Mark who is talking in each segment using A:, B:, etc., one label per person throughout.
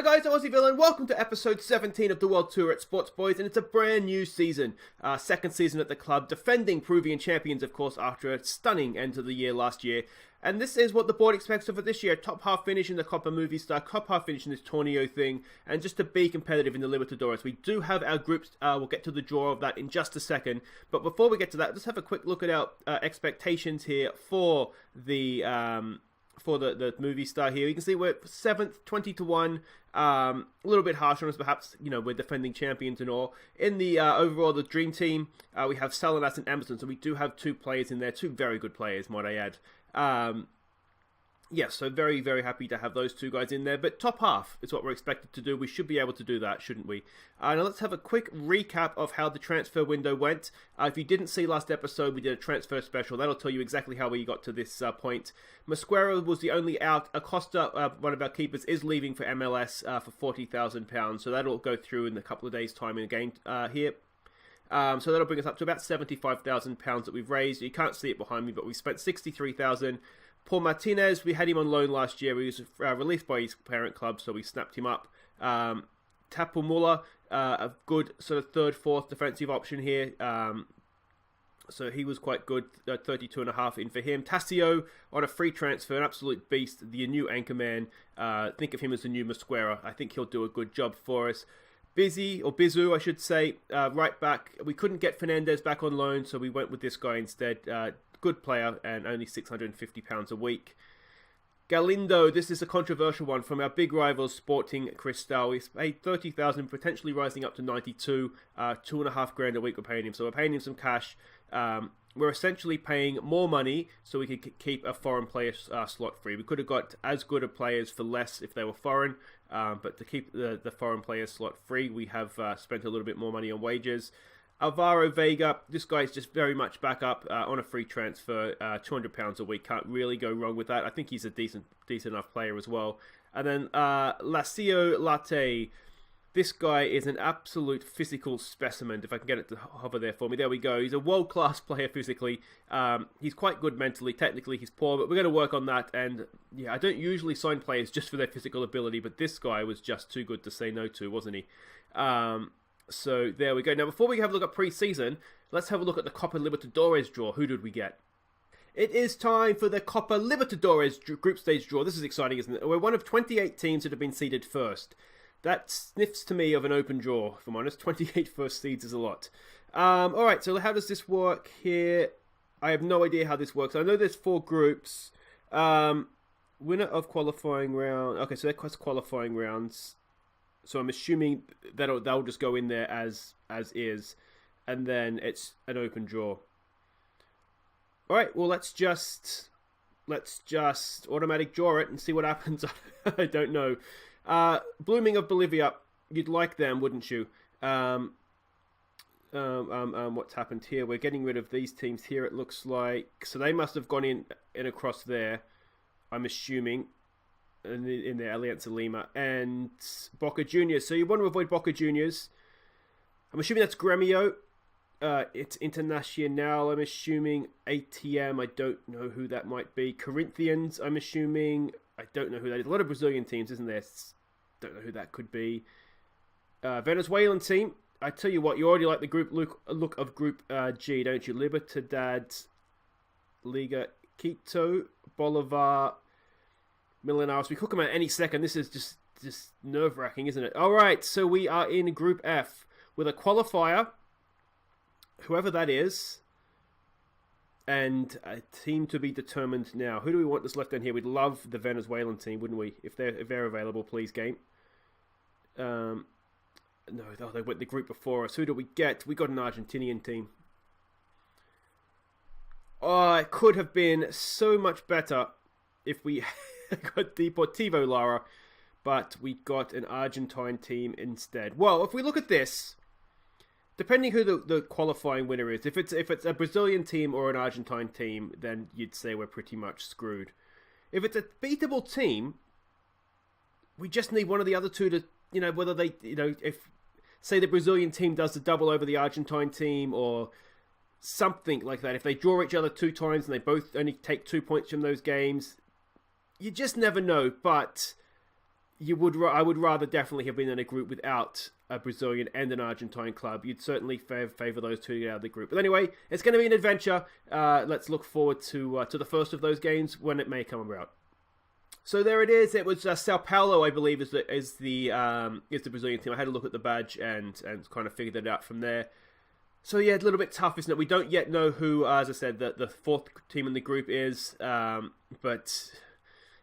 A: guys, I'm Aussie Villain. Welcome to episode 17 of the World Tour at Sports Boys, and it's a brand new season. Second season at the club, defending Peruvian champions, of course, after a stunning end to the year last year. And this is what the board expects of it this year. Top half finish in the Copa Movistar, top half finish in this Torneo thing, and just to be competitive in the Libertadores. We do have our groups, we'll get to the draw of that in just a second. But before we get to that, let's have a quick look at our expectations here for the Movistar here. You can see we're 7th, 20-1. A little bit harsh on us, perhaps. You know, we're defending champions and all. In the overall, the dream team, we have Salinas and Emerson, so we do have two players in there, two very good players, might I add. So very, very happy to have those two guys in there. But top half is what we're expected to do. We should be able to do that, shouldn't we? Now let's have a quick recap of how the transfer window went. If you didn't see last episode, we did a transfer special. That'll tell you exactly how we got to this point. Mosquera was the only out. Acosta, one of our keepers, is leaving for MLS for £40,000. So that'll go through in a couple of days' time in the game here. So that'll bring us up to about £75,000 that we've raised. You can't see it behind me, but we spent £63,000. Paul Martinez, we had him on loan last year. He was released by his parent club, so we snapped him up. Tapu Muller, a good sort of third, fourth defensive option here. So he was quite good, 32.5 in for him. Tassio on a free transfer, an absolute beast, the new anchorman. Think of him as the new Mosquera. I think he'll do a good job for us. Bizu, I should say, right back. We couldn't get Fernandez back on loan, so we went with this guy instead. Good player and only £650 a week. Galindo, this is a controversial one from our big rivals, Sporting Cristal. He's paid £30,000, potentially rising up to 92. £2,500 a week we're paying him, so we're paying him some cash. We're essentially paying more money so we could keep a foreign player slot free. We could have got as good of players for less if they were foreign, but to keep the foreign player slot free, we have spent a little bit more money on wages. Alvaro Vega, this guy is just very much back up on a free transfer, £200 a week. Can't really go wrong with that. I think he's a decent enough player as well. And then Lacio Latte. This guy is an absolute physical specimen, if I can get it to hover there for me. There we go. He's a world-class player physically. He's quite good mentally. Technically, he's poor, but we're going to work on that. And yeah, I don't usually sign players just for their physical ability, but this guy was just too good to say no to, wasn't he? So there we go. Now, before we have a look at pre-season, let's have a look at the Copa Libertadores draw. Who did we get? It is time for the Copa Libertadores Group Stage draw. This is exciting, isn't it? We're one of 28 teams that have been seeded first. That sniffs to me of an open draw, if I'm honest. 28 first seeds is a lot. Alright, so how does this work here? I have no idea how this works. I know there's 4 groups. Winner of qualifying round. Okay, so that's qualifying rounds. So I'm assuming they'll just go in there as is. And then it's an open draw. Alright, well let's just automatic draw it and see what happens. I don't know. Blooming of Bolivia, you'd like them, wouldn't you? What's happened here? We're getting rid of these teams here, it looks like. So they must have gone in across there, I'm assuming, in the Alianza Lima. And Boca Juniors. So you want to avoid Boca Juniors. I'm assuming that's Gremio. It's Internacional, I'm assuming. ATM, I don't know who that might be. Corinthians, I'm assuming. I don't know who that is. A lot of Brazilian teams, isn't there? Don't know who that could be. Venezuelan team. I tell you what, you already like the group look of Group G, don't you? Libertad, Liga Quito, Bolivar, Millonarios. We could come out any second. This is just nerve-wracking, isn't it? All right, so we are in Group F with a qualifier, whoever that is, and a team to be determined now. Who do we want this left down here? We'd love the Venezuelan team, wouldn't we? If they're available, please, game. No, they went the group before us. Who do we get? We got an Argentinian team. Oh, it could have been so much better if we got Deportivo Lara, but we got an Argentine team instead. Well, if we look at this, depending who the qualifying winner is, if it's a Brazilian team or an Argentine team, then you'd say we're pretty much screwed. If it's a beatable team, we just need one of the other two to, whether they, if, say the Brazilian team does the double over the Argentine team or something like that. If they draw each other 2 times and they both only take 2 points from those games, you just never know. But I would rather definitely have been in a group without a Brazilian and an Argentine club. You'd certainly favour those two to get out of the group. But anyway, it's going to be an adventure. Let's look forward to the first of those games when it may come about. So there it is. It was Sao Paulo, I believe, is the Brazilian team. I had a look at the badge and kind of figured it out from there. So yeah, a little bit tough, isn't it? We don't yet know who, as I said, the fourth team in the group is. But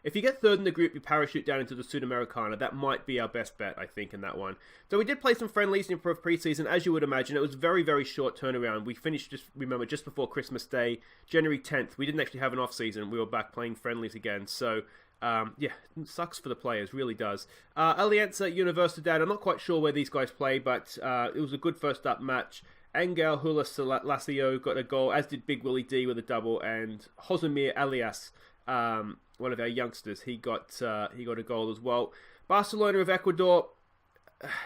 A: if you get third in the group, you parachute down into the Sudamericana. That might be our best bet, I think, in that one. So we did play some friendlies in pre-season, as you would imagine. It was very, very short turnaround. We finished, just before Christmas Day, January 10th. We didn't actually have an off-season. We were back playing friendlies again. So yeah, it sucks for the players, really does. Alianza Universidad, I'm not quite sure where these guys play, but it was a good first-up match. Angel Hula Lacio got a goal, as did Big Willie D with a double, and Josemir Alias, one of our youngsters, he got a goal as well. Barcelona of Ecuador,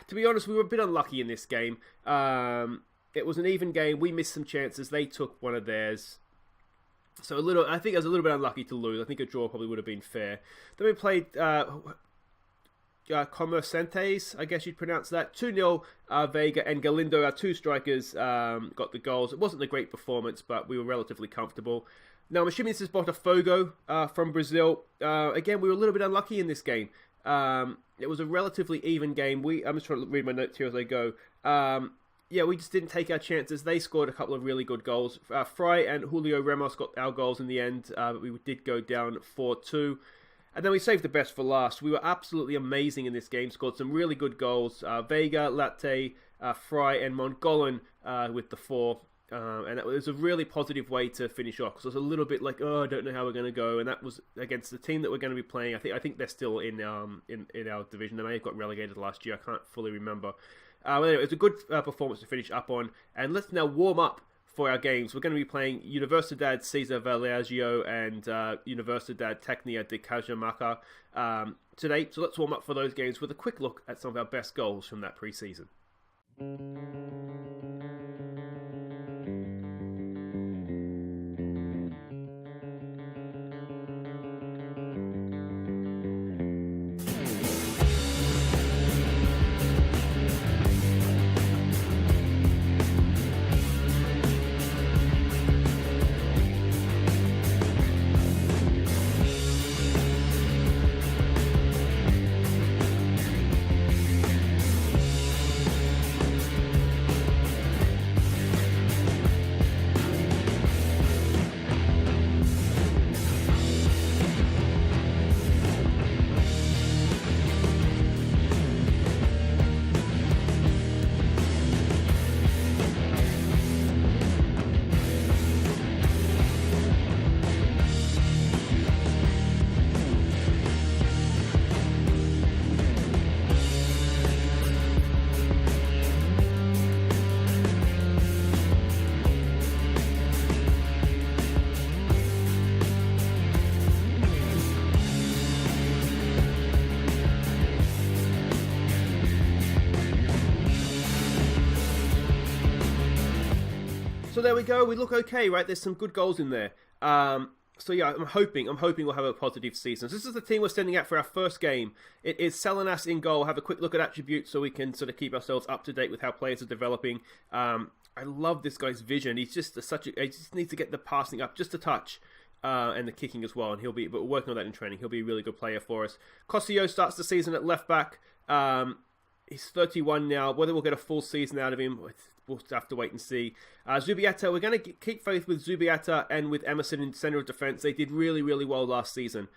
A: to be honest, we were a bit unlucky in this game. It was an even game. We missed some chances. They took one of theirs. So I think I was a little bit unlucky to lose. I think a draw probably would have been fair. Then we played Comercientes, I guess you'd pronounce that. 2-0, Vega and Galindo, our two strikers, got the goals. It wasn't a great performance, but we were relatively comfortable. Now, I'm assuming this is Botafogo from Brazil. Again, we were a little bit unlucky in this game. It was a relatively even game. I'm just trying to read my notes here as I go. Yeah, we just didn't take our chances. They scored a couple of really good goals. Fry and Julio Ramos got our goals in the end, but we did go down 4-2. And then we saved the best for last. We were absolutely amazing in this game. Scored some really good goals. Vega, Latte, Fry, and Mongolan with the 4. And it was a really positive way to finish off. Because I was a little bit like, I don't know how we're going to go. And that was against the team that we're going to be playing. I think they're still in our division. They may have got relegated last year. I can't fully remember. Anyway, it was a good performance to finish up on. And let's now warm up for our games. We're going to be playing Universidad Cesar Vallejo and Universidad Tecnica de Cajamarca today. So let's warm up for those games with a quick look at some of our best goals from that pre-season. So there we go. We look okay, right? There's some good goals in there. So yeah, I'm hoping we'll have a positive season. So this is the team we're sending out for our first game. It is Salinas in goal. We'll have a quick look at attributes so we can sort of keep ourselves up to date with how players are developing. I love this guy's vision. He's just he just needs to get the passing up just a touch. And the kicking as well, and but we're working on that in training. He'll be a really good player for us. Cosio starts the season at left back. He's 31 now. Whether we'll get a full season out of him, we'll have to wait and see. Zubieta, we're going to keep faith with Zubieta and with Emerson in center of defense. They did really, really well last season,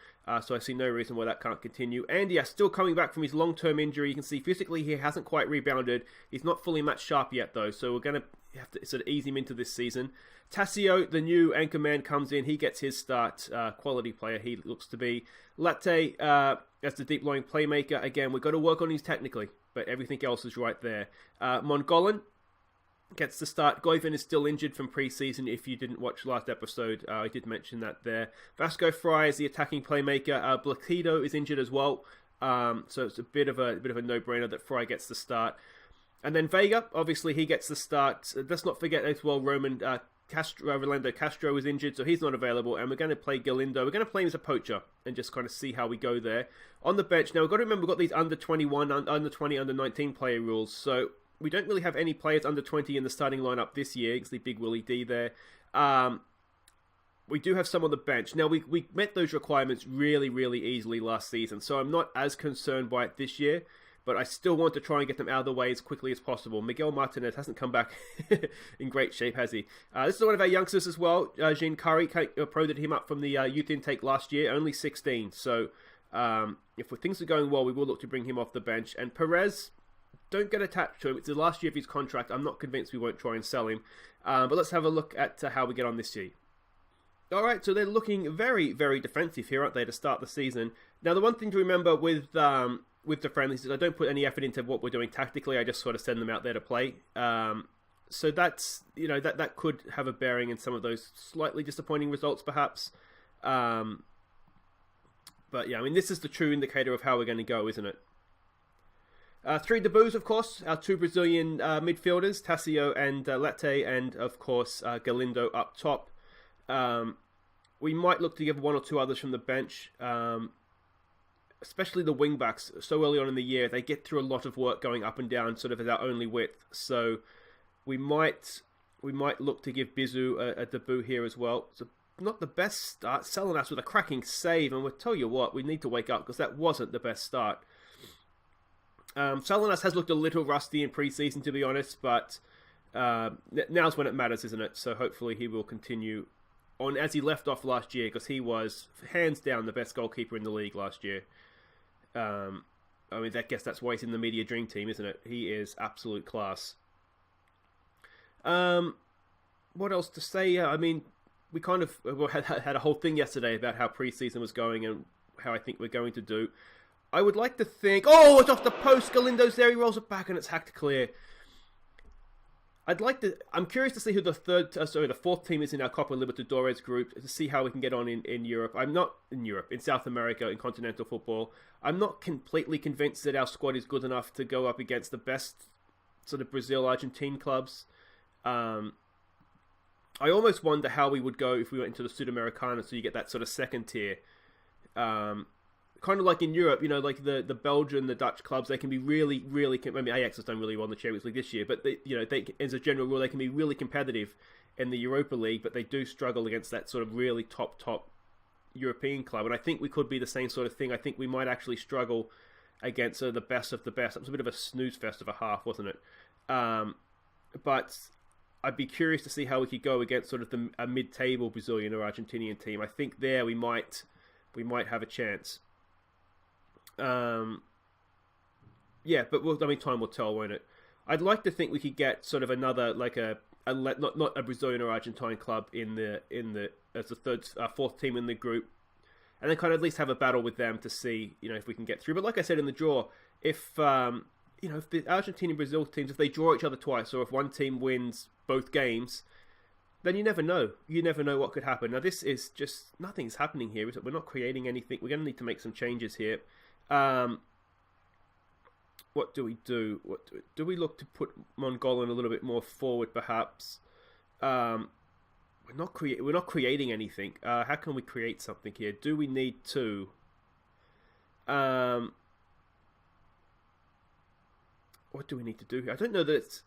A: so I see no reason why that can't continue. Andy still coming back from his long-term injury. You can see physically he hasn't quite rebounded. He's not fully match sharp yet, though, so we're going to have to sort of ease him into this season. Tassio, the new anchor man, comes in. He gets his start. Quality player he looks to be. Latte, as the deep-lying playmaker. Again, we've got to work on his technically, but everything else is right there. Mongolan gets the start. Goivin is still injured from pre-season. If you didn't watch last episode, I did mention that there. Vasco Fry is the attacking playmaker. Blaquido is injured as well. So it's a bit of a no-brainer that Fry gets the start. And then Vega, obviously he gets the start. Let's not forget as well Roman Rolando Castro is injured, so he's not available, and we're going to play Galindo. We're going to play him as a poacher and just kind of see how we go there. On the bench, now we've got to remember we've got these under 21, under 20, under 19 player rules, so we don't really have any players under 20 in the starting lineup this year. It's the big Willie D there. We do have some on the bench. Now, we met those requirements really, really easily last season, so I'm not as concerned by it this year, but I still want to try and get them out of the way as quickly as possible. Miguel Martinez hasn't come back in great shape, has he? This is one of our youngsters as well. Jean Curry promoted him up from the youth intake last year, only 16. So if things are going well, we will look to bring him off the bench. And Perez, don't get attached to him. It's the last year of his contract. I'm not convinced we won't try and sell him. But let's have a look at how we get on this year. All right, so they're looking very, very defensive here, aren't they, to start the season? Now, the one thing to remember with the friendlies is I don't put any effort into what we're doing tactically. I just sort of send them out there to play. So that's, that could have a bearing in some of those slightly disappointing results, perhaps. But yeah, I mean, this is the true indicator of how we're going to go, isn't it? 3 debuts, of course. Our 2 Brazilian midfielders, Tassio and Lete, and of course Galindo up top. We might look to give 1 or 2 others from the bench, especially the wing-backs. So early on in the year, they get through a lot of work going up and down, sort of as our only width. So we might look to give Bizu a debut here as well. So not the best start. Salinas with a cracking save, and we'll tell you what, we need to wake up because that wasn't the best start. Salinas has looked a little rusty in pre-season, to be honest, but now's when it matters, isn't it? So hopefully he will continue on as he left off last year, because he was hands down the best goalkeeper in the league last year. I mean, I guess that's why he's in the media dream team, isn't it? He is absolute class. What else to say? I mean, we kind of had a whole thing yesterday about how pre-season was going and how I think we're going to do. I would like to think... Oh, it's off the post. Galindo's there. He rolls it back and it's hacked clear. I'm curious to see who the fourth team is in our Copa Libertadores group, to see how we can get on in Europe. I'm not in Europe, in South America, in continental football. I'm not completely convinced that our squad is good enough to go up against the best sort of Brazil, Argentine clubs. I almost wonder how we would go if we went into the Sudamericana, so you get that sort of second tier. Kind of like in Europe, like the Belgian, the Dutch clubs, they can be really, really... I mean, Ajax has done really well in the Champions League this year, but they, as a general rule, they can be really competitive in the Europa League, but they do struggle against that sort of really top European club. And I think we could be the same sort of thing. I think we might actually struggle against the best of the best. It was a bit of a snooze fest of a half, wasn't it? But I'd be curious to see how we could go against sort of a mid-table Brazilian or Argentinian team. I think there we might have a chance. Yeah, but time will tell, won't it? I'd like to think we could get sort of another, like not a Brazilian or Argentine club in the as the fourth team in the group, and then kind of at least have a battle with them to see, if we can get through. But like I said in the draw, if if the Argentine and Brazil teams, if they draw each other twice, or if one team wins both games, then you never know. You never know what could happen. Now this is just nothing's happening here. We're not creating anything. We're going to need to make some changes here. What do we do? Do we look to put Mongolan a little bit more forward, perhaps? We're not creating anything. How can we create something here? Do we need to? What do we need to do here? I don't know that it's...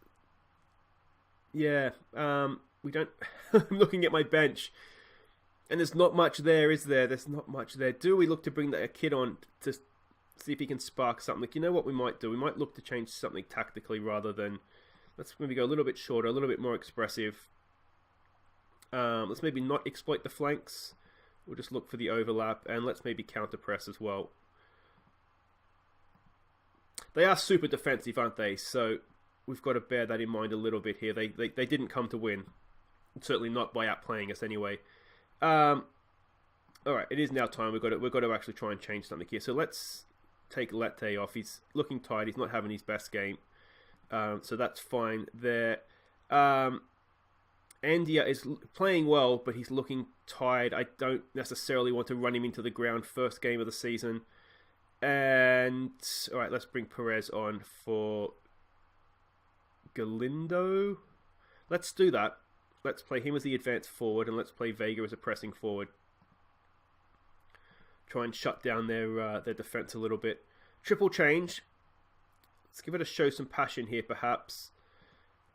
A: Yeah, we don't... I'm looking at my bench, and there's not much there, is there? There's not much there. Do we look to bring a kid on to see if he can spark something? You know what we might do? We might look to change something tactically rather than... Let's maybe go a little bit shorter, a little bit more expressive. Let's maybe not exploit the flanks. We'll just look for the overlap, and let's maybe counter press as well. They are super defensive, aren't they? So we've got to bear that in mind a little bit here. They didn't come to win. Certainly not by outplaying us anyway. All right, it is now time. We've got to actually try and change something here. So let's take Lete off. He's looking tired. He's not having his best game. So that's fine there. Andia is playing well, but he's looking tired. I don't necessarily want to run him into the ground first game of the season. And all right, let's bring Perez on for Galindo. Let's do that. Let's play him as the advanced forward, and let's play Vega as a pressing forward. Try and shut down their defense a little bit. Triple change. Let's give it a show some passion here, perhaps.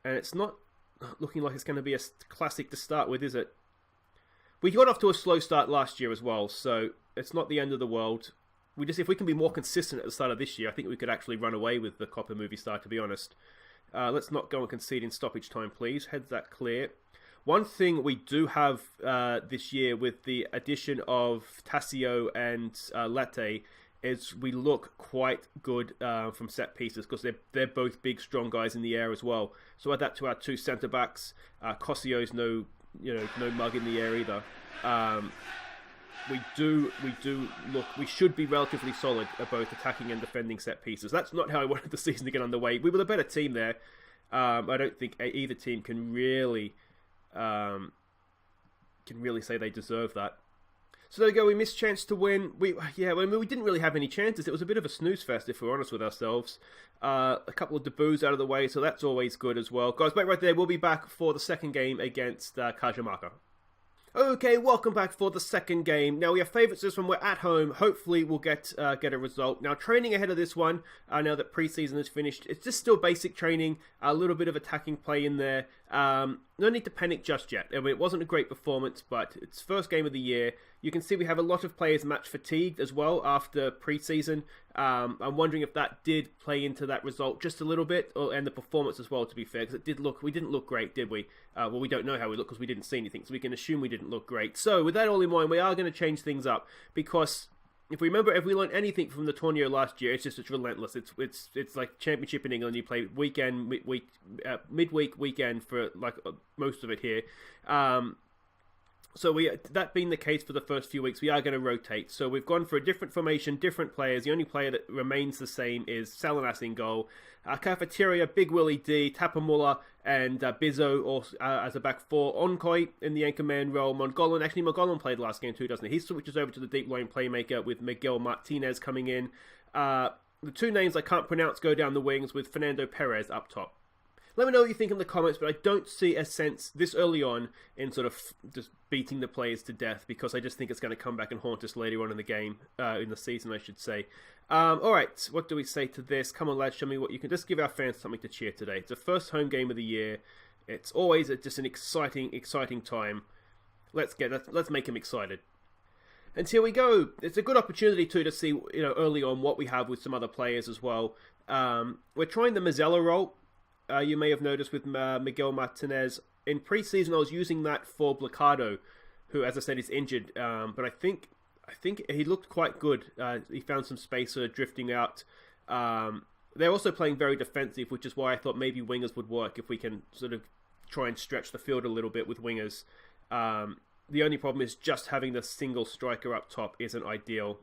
A: And it's not looking like it's going to be a classic to start with, is it? We got off to a slow start last year as well, so it's not the end of the world. If we can be more consistent at the start of this year, I think we could actually run away with the Copa Movistar, to be honest. Let's not go and concede in stoppage time, please. Heads that clear. One thing we do have this year with the addition of Tassio and Latte is we look quite good from set pieces because they're both big, strong guys in the air as well. So add that to our two centre backs. Cosio's no mug in the air either. We should be relatively solid at both attacking and defending set pieces. That's not how I wanted the season to get underway. We were the better team there. I don't think either team can really say they deserve that. So there we go. We missed chance to win. We didn't really have any chances. It was a bit of a snooze fest, if we're honest with ourselves. A couple of debuts out of the way, so that's always good as well. Guys, wait right there. We'll be back for the second game against Cajamarca. Okay, welcome back for the second game. Now, we have favourites this one. We're at home. Hopefully, we'll get a result. Now, training ahead of this one, now that pre-season is finished, it's just still basic training, a little bit of attacking play in there. No need to panic just yet. I mean, it wasn't a great performance, but it's first game of the year. You can see we have a lot of players match fatigued as well after pre-season. I'm wondering if that did play into that result just a little bit, and the performance as well, to be fair, because we didn't look great, did we? Well, we don't know how we look because we didn't see anything, so we can assume we didn't look great. So, with that all in mind, we are going to change things up, because if we learned anything from the Torneo last year, it's relentless. It's like Championship in England. You play weekend, midweek, weekend for like most of it here. So that being the case for the first few weeks, we are going to rotate. So we've gone for a different formation, different players. The only player that remains the same is Salinas in goal. Cafeteria, Big Willie D, Tapamula, and Bizzo as a back four. Onkoi in the anchorman role. Mongolan played last game too, doesn't he? He switches over to the deep line playmaker with Miguel Martinez coming in. The two names I can't pronounce go down the wings with Fernando Perez up top. Let me know what you think in the comments, but I don't see a sense this early on in sort of just beating the players to death, because I just think it's going to come back and haunt us later on in the game, in the season, I should say. Alright, what do we say to this? Come on, lads, show me what you can. Just give our fans something to cheer today. It's the first home game of the year. It's always just an exciting time. Let's make them excited. And here we go. It's a good opportunity too to see, early on what we have with some other players as well. We're trying the Mazzella role. You may have noticed with Miguel Martinez. In pre-season, I was using that for Blacado, who, as I said, is injured. But I think he looked quite good. He found some space drifting out. They're also playing very defensive, which is why I thought maybe wingers would work if we can sort of try and stretch the field a little bit with wingers. The only problem is just having the single striker up top isn't ideal.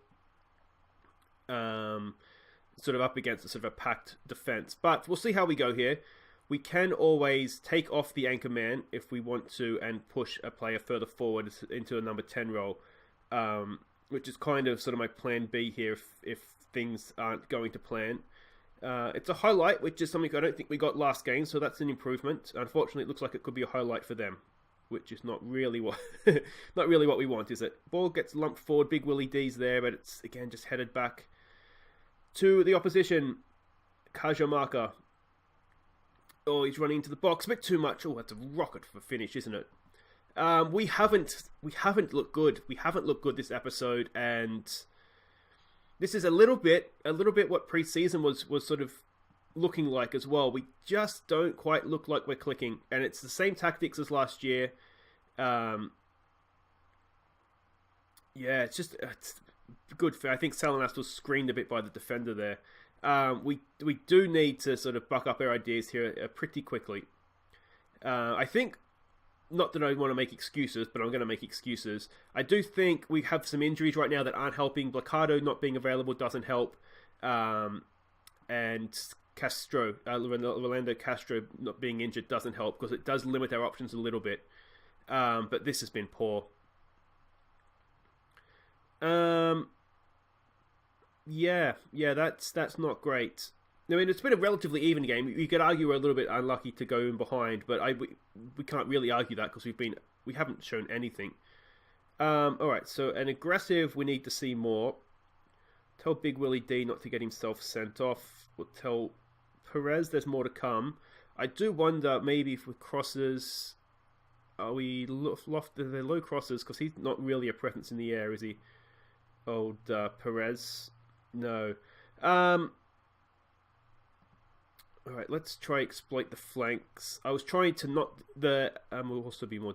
A: Sort of up against a sort of a packed defense. But we'll see how we go here. We can always take off the anchor man if we want to and push a player further forward into a number 10 role, which is kind of sort of my plan B here if things aren't going to plan. It's a highlight, which is something I don't think we got last game, so that's an improvement. Unfortunately, it looks like it could be a highlight for them, which is not really what we want, is it? Ball gets lumped forward, Big Willie D's there, but it's again just headed back to the opposition. Cajamarca. Oh, he's running into the box a bit too much. Oh, that's a rocket for a finish, isn't it? We haven't looked good. We haven't looked good this episode, and this is a little bit what pre-season was sort of looking like as well. We just don't quite look like we're clicking, and it's the same tactics as last year. It's good. I think Salinas was screened a bit by the defender there. We do need to sort of buck up our ideas here pretty quickly. I think, not that I want to make excuses, but I'm going to make excuses. I do think we have some injuries right now that aren't helping. Blacado not being available doesn't help. And Castro, Rolando Castro not being injured doesn't help, because it does limit our options a little bit. But this has been poor. That's not great. I mean, it's been a relatively even game. You could argue we're a little bit unlucky to go in behind, but we can't really argue that because we haven't shown anything. All right, so an aggressive, we need to see more. Tell Big Willie D not to get himself sent off. We'll tell Perez there's more to come. I do wonder maybe if with crosses, are we they're low crosses because he's not really a presence in the air, is he? Old Perez, no. All right, let's try exploit the flanks. I was trying to not we'll also be more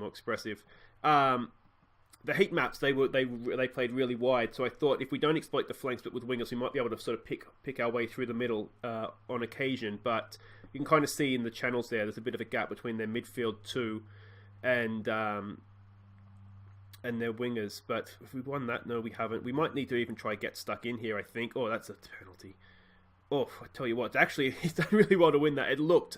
A: expressive. The heat maps they played really wide, so I thought if we don't exploit the flanks but with wingers, we might be able to sort of pick our way through the middle on occasion. But you can kind of see in the channels there's a bit of a gap between their midfield two and their wingers. But if we won that, no, we haven't. We might need to even try get stuck in here. I think. Oh, that's a penalty. Oh, I tell you what, actually, he's done really well to win that. It looked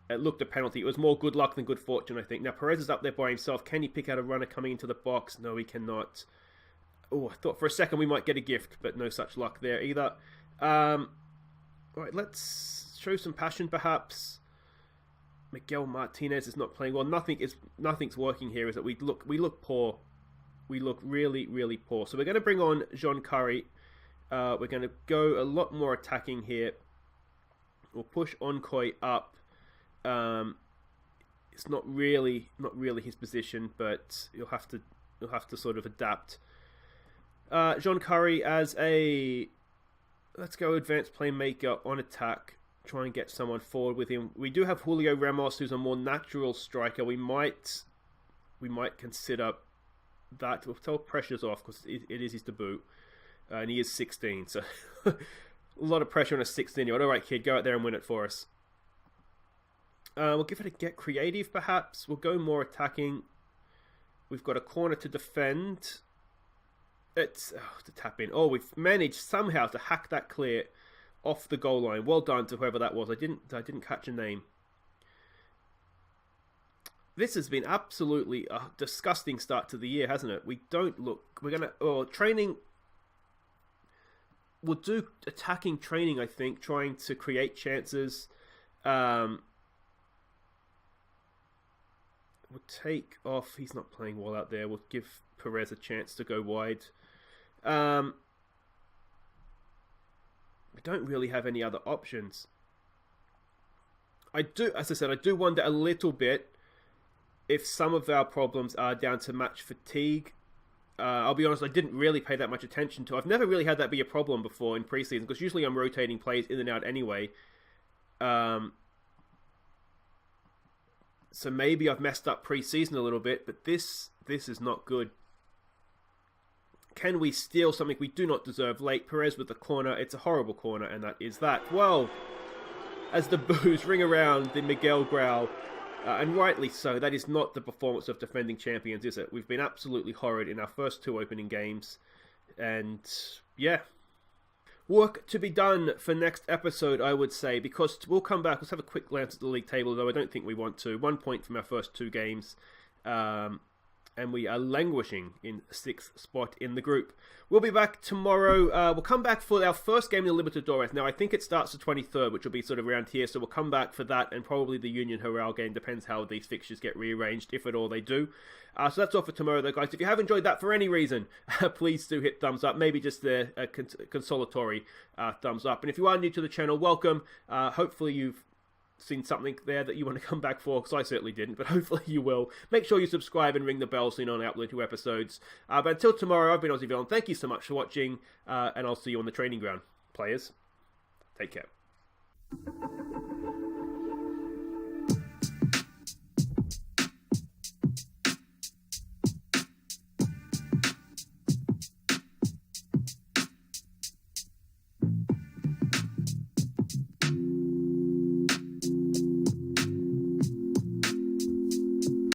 A: a penalty. It was more good luck than good fortune, I think. Now, Perez is up there by himself. Can he pick out a runner coming into the box? No, he cannot. Oh, I thought for a second we might get a gift, but no such luck there either. All right, let's show some passion, perhaps. Miguel Martinez is not playing well. Nothing's working here, is that we look poor. We look really, really poor. So we're going to bring on John Curry. We're going to go a lot more attacking here. We'll push Onkoi up. It's not really his position, but you'll have to sort of adapt. John Curry as let's go advanced playmaker on attack. Try and get someone forward with him. We do have Julio Ramos, who's a more natural striker. We might consider that. We'll tell pressures off because it is his debut. And he is 16, so a lot of pressure on a 16-year-old. All right, kid, go out there and win it for us. We'll give it a get creative, perhaps. We'll go more attacking. We've got a corner to defend. It's to tap in. Oh, we've managed somehow to hack that clear off the goal line. Well done to whoever that was. I didn't catch a name. This has been absolutely a disgusting start to the year, hasn't it? We don't look. We're gonna training. We'll do attacking training, I think, trying to create chances. We'll take off. He's not playing well out there. We'll give Perez a chance to go wide. We don't really have any other options. As I said, I do wonder a little bit if some of our problems are down to match fatigue. I'll be honest, I didn't really pay that much attention to. I've never really had that be a problem before in preseason because usually I'm rotating players in and out anyway. So maybe I've messed up preseason a little bit, but this is not good. Can we steal something we do not deserve late? Perez with the corner. It's a horrible corner, and that is that. Well, as the boos ring around the Miguel growl, and rightly so, that is not the performance of defending champions, is it? We've been absolutely horrid in our first two opening games. And, yeah. Work to be done for next episode, I would say, because we'll come back. Let's have a quick glance at the league table, though I don't think we want to. 1 point from our first two games. And we are languishing in 6th spot in the group. We'll be back tomorrow. We'll come back for our first game in the Libertadores. Now, I think it starts the 23rd, which will be sort of around here. So we'll come back for that and probably the Union Herald game. Depends how these fixtures get rearranged, if at all they do. So that's all for tomorrow, though, guys. If you have enjoyed that for any reason, please do hit thumbs up. Maybe just a consolatory thumbs up. And if you are new to the channel, welcome. Hopefully you've seen something there that you want to come back for, because I certainly didn't, but hopefully you will. Make sure you subscribe and ring the bell so you don't upload new episodes. But until tomorrow, I've been Aussie Villain. Thank you so much for watching, and I'll see you on the training ground. Players, take care.